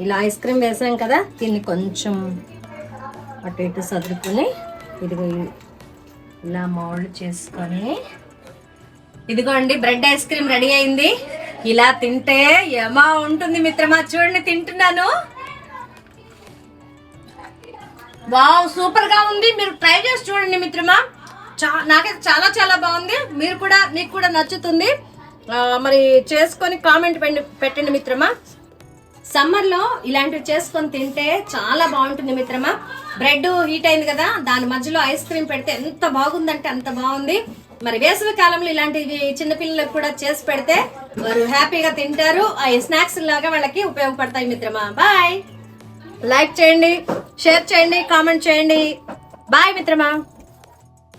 ఇలా ice cream వేసాం కదా, దీన్ని కొంచెం అటు ఇటు సదురుకొని ఇదిగో ఇలా మౌల్డ్ చేసుకొని, ఇదిగోండి బ్రెడ్ ఐస్ క్రీమ్ రెడీ అయింది. ఇలా తింటే ఏమా ఉంటుంది మిత్రమా. చూడండి తింటున్నాను. వావ్, సూపర్ గా ఉంది. మీరు ట్రై చేసి చూడండి మిత్రమా. నాకైతే చాలా చాలా బాగుంది. మీకు కూడా నచ్చుతుంది. మరి చేసుకొని కామెంట్ పెట్టండి మిత్రమా. సమ్మర్లో ఇలాంటివి చేసుకొని తింటే చాలా బాగుంటుంది మిత్రమా. బ్రెడ్ హీట్ అయింది కదా, దాని మధ్యలో ఐస్ క్రీమ్ పెడితే ఎంత బాగుందంటే అంత బాగుంది. మరి వేసవి కాలంలో ఇలాంటివి చిన్నపిల్లలకు కూడా చేసి పెడితే వారు హ్యాపీగా తింటారు. స్నాక్స్ లాగా వాళ్ళకి ఉపయోగపడతాయి మిత్రమా. బాయ్. లైక్ చేయండి, షేర్ చేయండి, కామెంట్ చేయండి. బాయ్ మిత్రమా.